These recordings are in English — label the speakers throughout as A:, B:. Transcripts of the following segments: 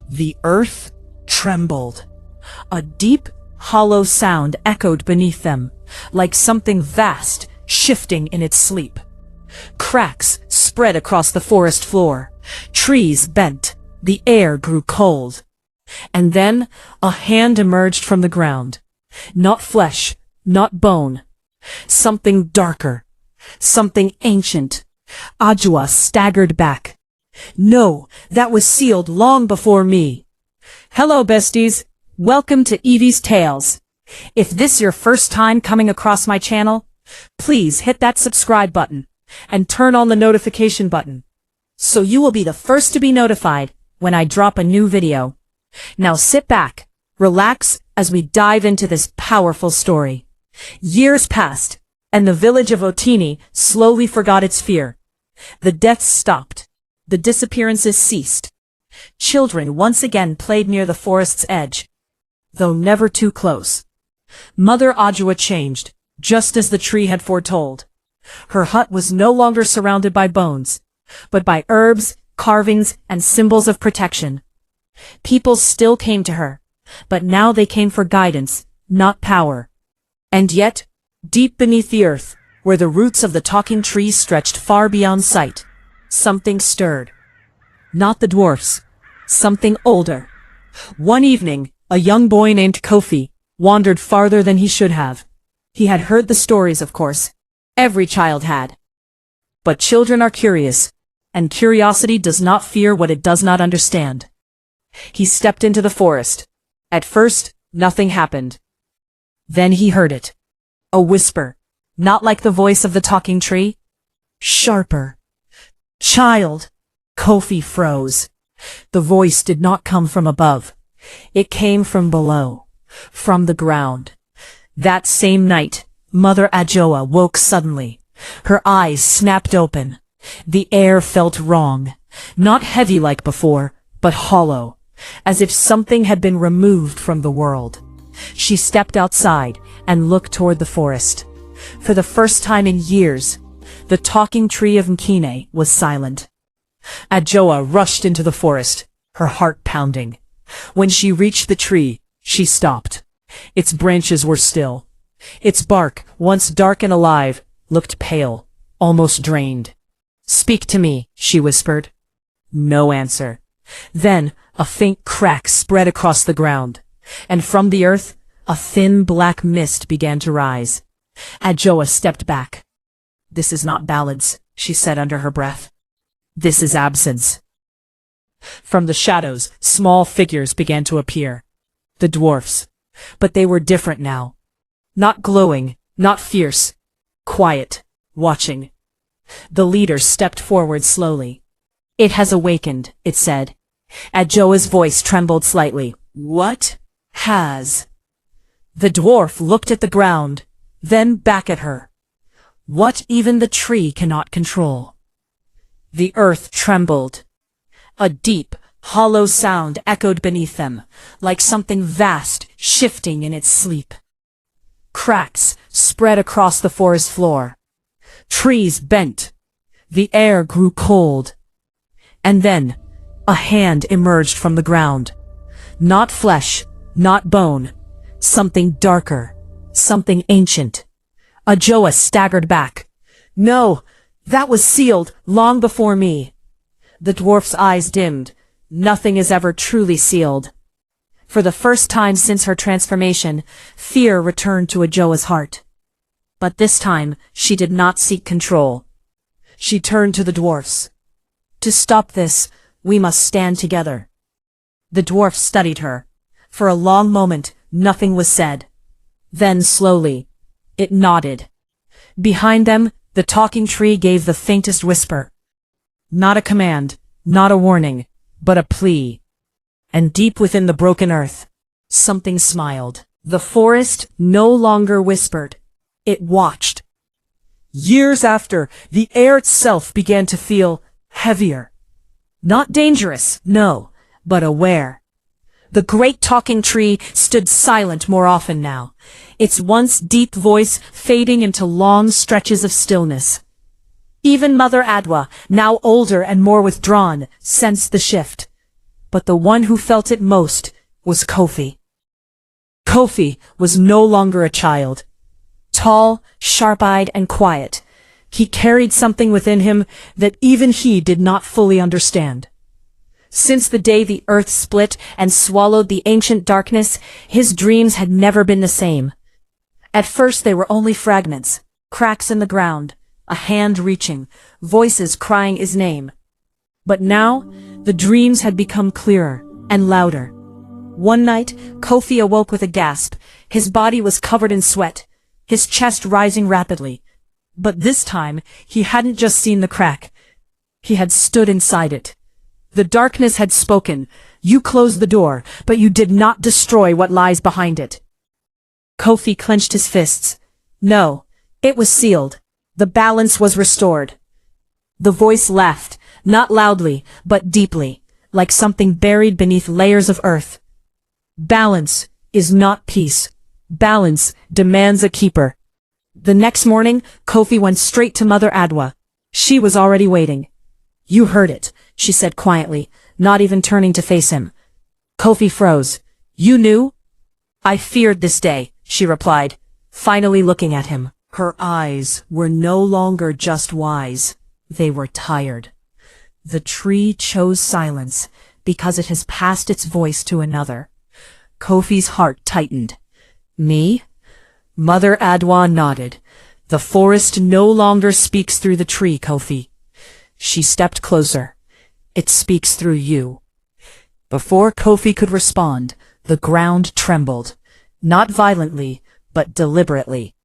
A: The earth trembled. A deep, hollow sound echoed beneath them, like something vast shifting in its sleep. Cracks spread across the forest floor. Trees bent. The air grew cold. And then a hand emerged from the ground. Not flesh, not bone. Something darker. Something ancient. Ajua staggered back. No, that was sealed long before me. Hello, besties. Welcome to Evie's Tales. If this is your first time coming across my channel, please hit that subscribe button and turn on the notification button so you will be the first to be notified when I drop a new video. Now sit back, relax as we dive into this powerful story. Years passed, and the village of Otini slowly forgot its fear. The deaths stopped. The disappearances ceased. Children once again played near the forest's edge, though never too close. Mother Ajua changed, just as the tree had foretold. Her hut was no longer surrounded by bones, but by herbs, carvings, and symbols of protection. People still came to her, but now they came for guidance, not power. And yet, deep beneath the earth, where the roots of the talking trees stretched far beyond sight, something stirred. Not the dwarfs. Something older. One evening, a young boy named Kofi wandered farther than he should have. He had heard the stories, of course. Every child had. But children are curious, and curiosity does not fear what it does not understand. He stepped into the forest. At first, nothing happened. Then he heard it. A whisper, not like the voice of the talking tree. Sharper. Child! Kofi froze. The voice did not come from above. It came from below, from the ground. That same night, Mother Ajua woke suddenly. Her eyes snapped open. The air felt wrong, not heavy like before, but hollow, as if something had been removed from the world. She stepped outside and looked toward the forest. For the first time in years, the talking tree of Nkine was silent. Ajua rushed into the forest, her heart pounding. When she reached the tree, she stopped. Its branches were still. Its bark, once dark and alive, looked pale, almost drained. "Speak to me," she whispered. No answer. Then a faint crack spread across the ground, and from the earth, a thin black mist began to rise. Ajua stepped back. "This is not ballads," she said under her breath. "This is absence." From the shadows, small figures began to appear. The dwarfs. But they were different now. Not glowing, not fierce. Quiet, watching. The leader stepped forward slowly. "It has awakened," it said. Ajua's voice trembled slightly. "What has?" The dwarf looked at the ground, then back at her. "What even the tree cannot control." The earth trembled. A deep, hollow sound echoed beneath them, like something vast shifting in its sleep. Cracks spread across the forest floor. Trees bent. The air grew cold. And then, a hand emerged from the ground. Not flesh, not bone. Something darker. Something ancient. Ajua staggered back. "No, that was sealed long before me." The dwarf's eyes dimmed. Nothing is ever truly sealed. For the first time since her transformation, fear returned to Ajua's heart. But this time, she did not seek control. She turned to the dwarfs. "To stop this, we must stand together." The dwarfs studied her. For a long moment, nothing was said. Then slowly, it nodded. Behind them, the talking tree gave the faintest whisper. Not a command, not a warning, but a plea. And deep within the broken earth, something smiled. The forest no longer whispered. It watched. Years after, the air itself began to feel heavier. Not dangerous, no, but aware. The great talking tree stood silent more often now, its once deep voice fading into long stretches of stillness. Even Mother Adwa, now older and more withdrawn, sensed the shift. but the one who felt it most was Kofi. Kofi was no longer a child. Tall, sharp-eyed, and quiet, he carried something within him that even he did not fully understand. Since the day the earth split and swallowed the ancient darkness, his dreams had never been the same. At first they were only fragments, cracks in the ground, a hand reaching, voices crying his name. But now, the dreams had become clearer and louder. One night, Kofi awoke with a gasp. His body was covered in sweat, his chest rising rapidly. But this time, he hadn't just seen the crack. He had stood inside it. The darkness had spoken. You closed the door, but you did not destroy what lies behind it. Kofi clenched his fists. No, it was sealed. The balance was restored. The voice laughed, not loudly, but deeply, like something buried beneath layers of earth. Balance is not peace. Balance demands a keeper. The next morning, Kofi went straight to Mother Adwa. She was already waiting. You heard it, she said quietly, not even turning to face him. Kofi froze. You knew? I feared this day, she replied, finally looking at him. Her eyes were no longer just wise. They were tired. The tree chose silence because it has passed its voice to another. Kofi's heart tightened. Me? Mother Adwa nodded. The forest no longer speaks through the tree, Kofi. She stepped closer. It speaks through you. Before Kofi could respond, the ground trembled. Not violently, but deliberately.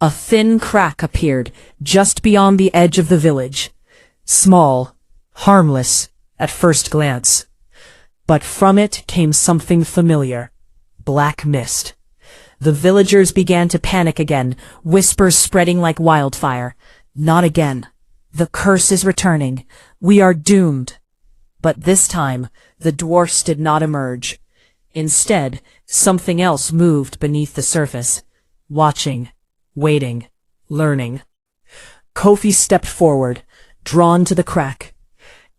A: A thin crack appeared just beyond the edge of the village. Small, harmless, at first glance. But from it came something familiar. Black mist. The villagers began to panic again, whispers spreading like wildfire. Not again. The curse is returning. We are doomed. But this time, the dwarfs did not emerge. Instead, something else moved beneath the surface. Watching, waiting, learning. Kofi stepped forward, drawn to the crack.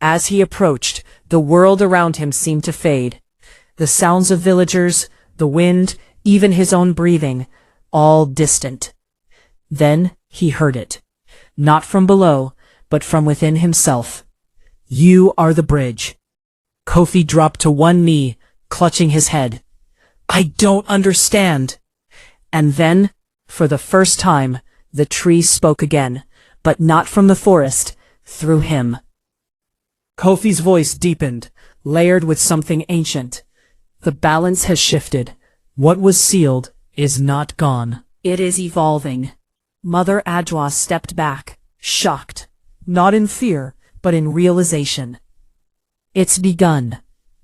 A: As he approached, the world around him seemed to fade. The sounds of villagers, the wind, even his own breathing, all distant. Then he heard it. Not from below, but from within himself. You are the bridge. Kofi dropped to one knee, clutching his head. I don't understand. And then, for the first time, the tree spoke again, but not from the forest, through him. Kofi's voice deepened, layered with something ancient. The balance has shifted. What was sealed is not gone. It is evolving. Mother Adwa stepped back, shocked. Not in fear, but in realization. It's begun.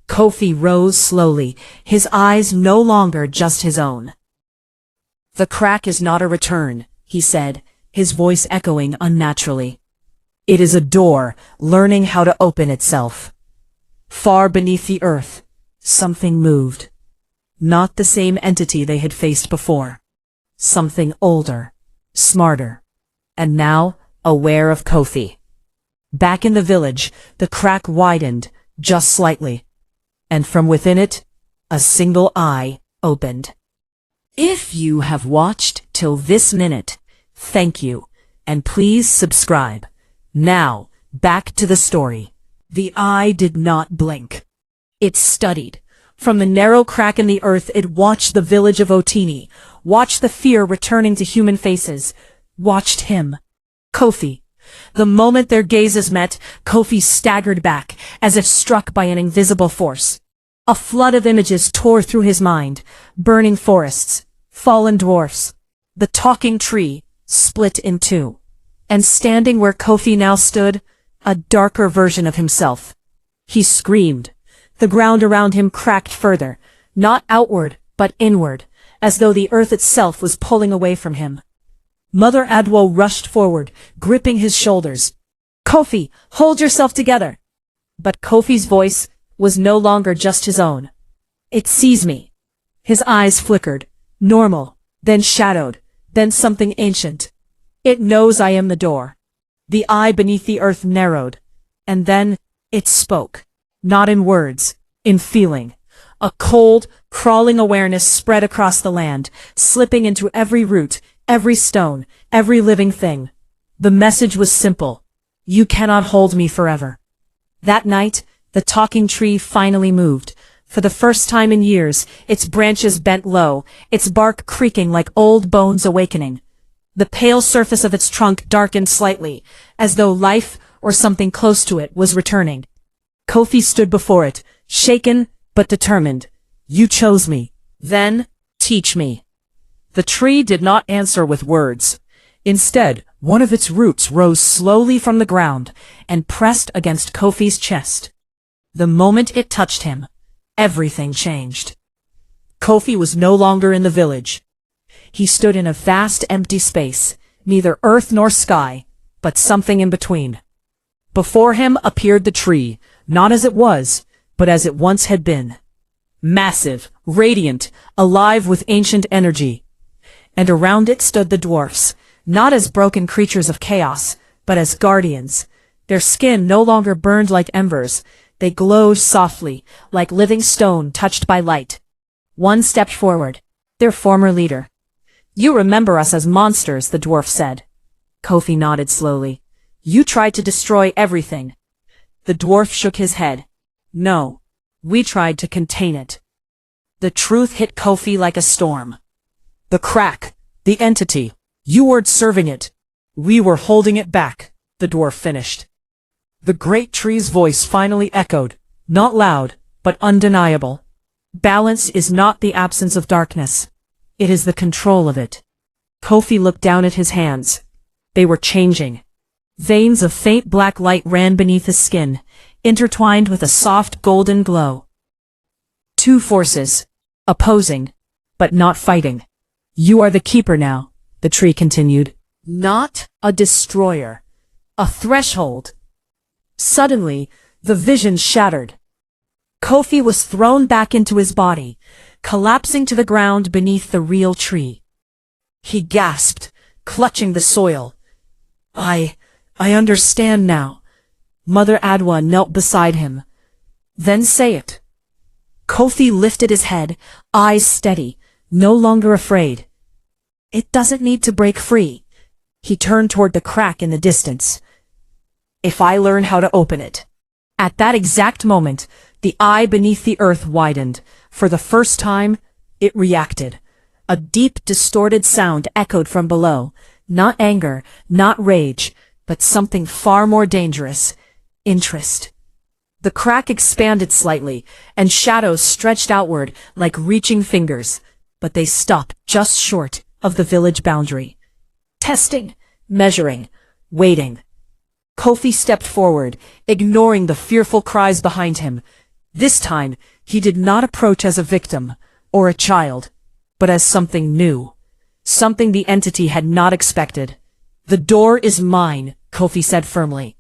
A: Kofi rose slowly, his eyes no longer just his own. The crack is not a return, he said, his voice echoing unnaturally. It is a door, learning how to open itself. Far beneath the earth, something moved. Not the same entity they had faced before. Something older, smarter, and now aware of Kofi. Back in the village, the crack widened, just slightly. And from within it, a single eye opened. If you have watched till this minute, thank you, and please subscribe. Now, back to the story. The eye did not blink. It studied. From the narrow crack in the earth, it watched the village of Otini, watched the fear returning to human faces, watched him, Kofi. The moment their gazes met, Kofi staggered back, as if struck by an invisible force. A flood of images tore through his mind, burning forests, fallen dwarfs, the talking tree, split in two. And standing where Kofi now stood, a darker version of himself. He screamed. The ground around him cracked further, not outward, but inward, as though the earth itself was pulling away from him. Mother Adwo rushed forward, gripping his shoulders. Kofi, hold yourself together! But Kofi's voice was no longer just his own. It sees me. His eyes flickered, normal, then shadowed, then something ancient. It knows I am the door. The eye beneath the earth narrowed, and then it spoke. Not in words, in feeling. A cold, crawling awareness spread across the land, slipping into every root, every stone, every living thing. The message was simple. You cannot hold me forever. That night, the talking tree finally moved. For the first time in years, its branches bent low, its bark creaking like old bones awakening. The pale surface of its trunk darkened slightly, as though life, or something close to it, was returning. Kofi stood before it, shaken but determined. You chose me. Then, teach me. The tree did not answer with words. Instead, one of its roots rose slowly from the ground and pressed against Kofi's chest. The moment it touched him, everything changed. Kofi was no longer in the village. He stood in a vast empty space, neither earth nor sky, but something in between. Before him appeared the tree, not as it was, but as it once had been. Massive, radiant, alive with ancient energy. And around it stood the dwarfs, not as broken creatures of chaos, but as guardians. Their skin no longer burned like embers. They glowed softly, like living stone touched by light. One stepped forward. Their former leader. You remember us as monsters, the dwarf said. Kofi nodded slowly. You tried to destroy everything. The dwarf shook his head. No. We tried to contain it. The truth hit Kofi like a storm. The crack, the entity, you weren't serving it. We were holding it back, the dwarf finished. The great tree's voice finally echoed, not loud, but undeniable. Balance is not the absence of darkness. It is the control of it. Kofi looked down at his hands. They were changing. Veins of faint black light ran beneath his skin, intertwined with a soft golden glow. Two forces, opposing, but not fighting. You are the keeper now, the tree continued. Not a destroyer. A threshold. Suddenly, the vision shattered. Kofi was thrown back into his body, collapsing to the ground beneath the real tree. He gasped, clutching the soil. I understand now. Mother Adwa knelt beside him. Then say it. Kofi lifted his head, eyes steady, no longer afraid. It doesn't need to break free. He turned toward the crack in the distance. If I learn how to open it. At that exact moment, the eye beneath the earth widened. For the first time, it reacted. A deep, distorted sound echoed from below. Not anger, not rage, but something far more dangerous. Interest. The crack expanded slightly, and shadows stretched outward like reaching fingers, but they stopped just short of the village boundary. Testing, measuring, waiting. Kofi stepped forward, ignoring the fearful cries behind him. This time, he did not approach as a victim, or a child, but as something new. Something the entity had not expected. The door is mine, Kofi said firmly,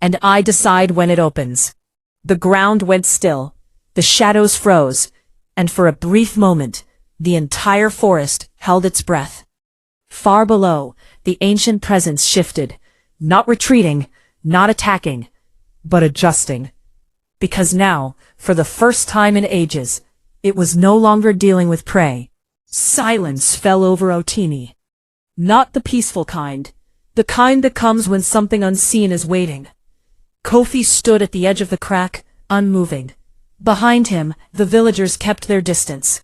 A: and I decide when it opens. The ground went still, the shadows froze, and for a brief moment, the entire forest held its breath. Far below, the ancient presence shifted, not retreating, not attacking, but adjusting. Because now, for the first time in ages, it was no longer dealing with prey. Silence fell over Otini. Not the peaceful kind, the kind that comes when something unseen is waiting. Kofi stood at the edge of the crack, unmoving. Behind him, the villagers kept their distance.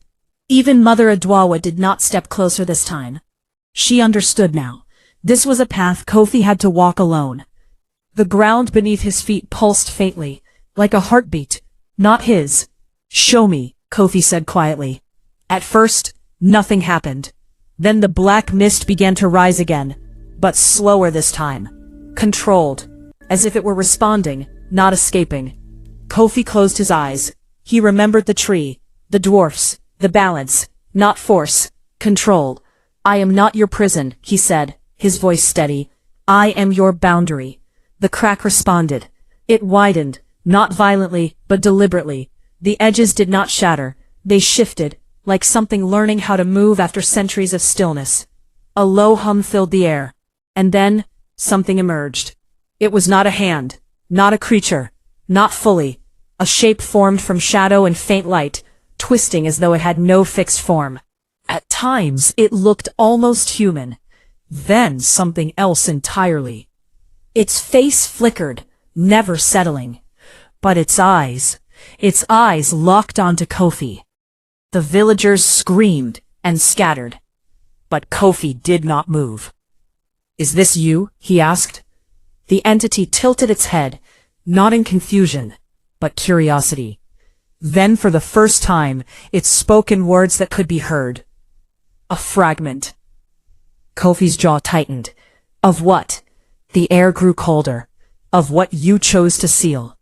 A: Even Mother Adwawa did not step closer this time. She understood now. This was a path Kofi had to walk alone. The ground beneath his feet pulsed faintly, like a heartbeat, not his. Show me, Kofi said quietly. At first, nothing happened. Then the black mist began to rise again, but slower this time. Controlled, as if it were responding, not escaping. Kofi closed his eyes. He remembered the tree, the dwarfs, the balance, not force, control. I am not your prison, he said, his voice steady. I am your boundary. The crack responded. It widened, not violently, but deliberately. The edges did not shatter. They shifted, like something learning how to move after centuries of stillness. A low hum filled the air. And then, something emerged. It was not a hand, not a creature, not fully. A shape formed from shadow and faint light, twisting as though it had no fixed form. At times, it looked almost human. Then something else entirely. Its face flickered, never settling. But its eyes locked onto Kofi. The villagers screamed and scattered. But Kofi did not move. "Is this you?" he asked. The entity tilted its head, not in confusion, but curiosity. Then for the first time, it spoke in words that could be heard. "A fragment." Kofi's jaw tightened. "Of what?" The air grew colder. "Of what you chose to seal."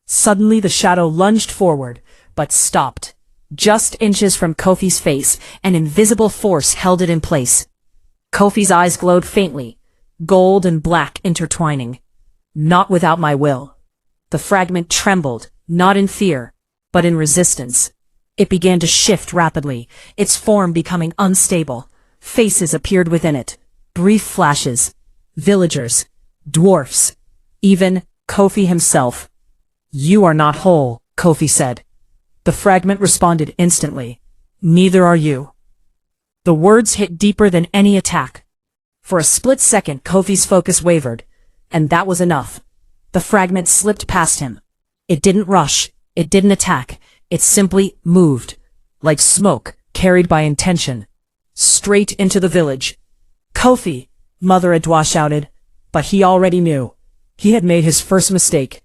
A: Suddenly the shadow lunged forward, but stopped. Just inches from Kofi's face, an invisible force held it in place. Kofi's eyes glowed faintly, gold and black intertwining. "Not without my will." The fragment trembled, not in fear, but in resistance. It began to shift rapidly, its form becoming unstable. Faces appeared within it, brief flashes. Villagers, dwarfs, even Kofi himself. "You are not whole," Kofi said. The fragment responded instantly. "Neither are you." The words hit deeper than any attack. For a split second, Kofi's focus wavered, and that was enough. The fragment slipped past him. It didn't rush, it didn't attack, it simply moved, like smoke carried by intention, straight into the village. "Kofi!" Mother Adwa shouted, but he already knew. He had made his first mistake.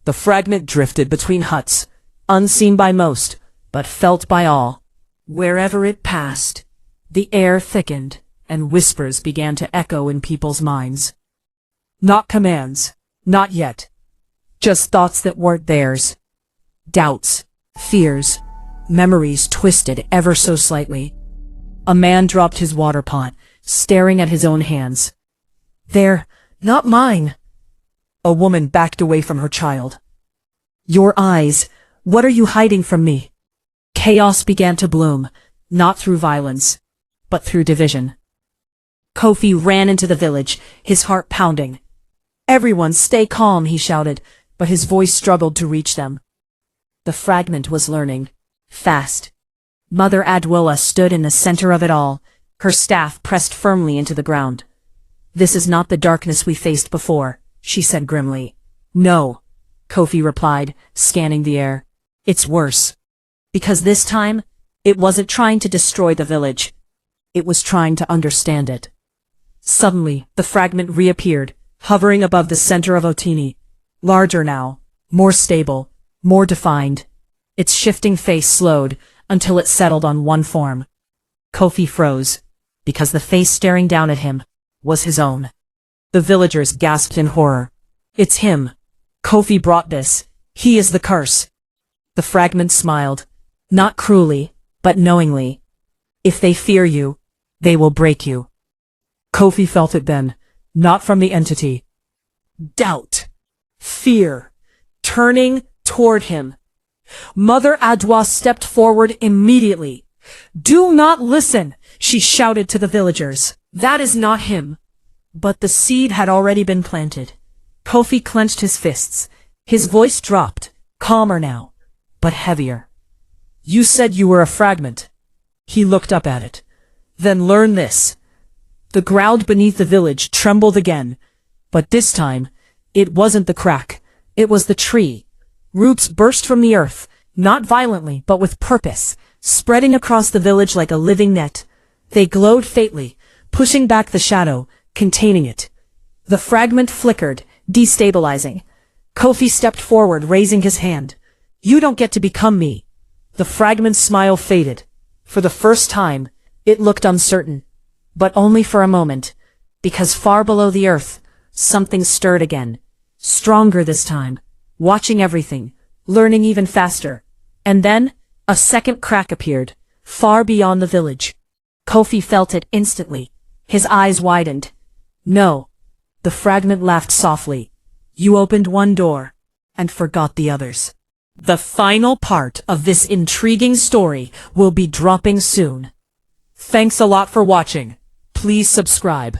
A: The fragment drifted between huts, unseen by most, but felt by all. Wherever it passed, the air thickened, and whispers began to echo in people's minds. Not commands, not yet. Just thoughts that weren't theirs. Doubts, fears, memories twisted ever so slightly. A man dropped his water pot, staring at his own hands. "They're not mine." A woman backed away from her child. "Your eyes, what are you hiding from me?" Chaos began to bloom, not through violence, but through division. Kofi ran into the village, his heart pounding. "Everyone stay calm," he shouted, but his voice struggled to reach them. The fragment was learning. Fast. Mother Adwilla stood in the center of it all, her staff pressed firmly into the ground. "This is not the darkness we faced before," she said grimly. "No," Kofi replied, scanning the air. "It's worse. Because this time, it wasn't trying to destroy the village. It was trying to understand it." Suddenly, the fragment reappeared, hovering above the center of Otini. Larger now, more stable, more defined. Its shifting face slowed until it settled on one form. Kofi froze, because the face staring down at him was his own. The villagers gasped in horror. "It's him. Kofi brought this. He is the curse." The fragment smiled, not cruelly, but knowingly. "If they fear you, they will break you." Kofi felt it then, not from the entity. Doubt. Fear. Turning toward him. Mother Adwa stepped forward immediately. "Do not listen," she shouted to the villagers. "That is not him." But the seed had already been planted. Kofi clenched his fists. His voice dropped, calmer now, but heavier. "You said you were a fragment." He looked up at it. "Then learn this." The ground beneath the village trembled again, but this time, it wasn't the crack, it was the tree. Roots burst from the earth, not violently, but with purpose, spreading across the village like a living net. They glowed faintly, pushing back the shadow, containing it. The fragment flickered, destabilizing. Kofi stepped forward, raising his hand. "You don't get to become me." The fragment's smile faded. For the first time, it looked uncertain. But only for a moment, because far below the earth, something stirred again. Stronger this time, watching everything, learning even faster. And then, a second crack appeared, far beyond the village. Kofi felt it instantly. His eyes widened. "No." The fragment laughed softly. "You opened one door, and forgot the others." The final part of this intriguing story will be dropping soon. Thanks a lot for watching. Please subscribe.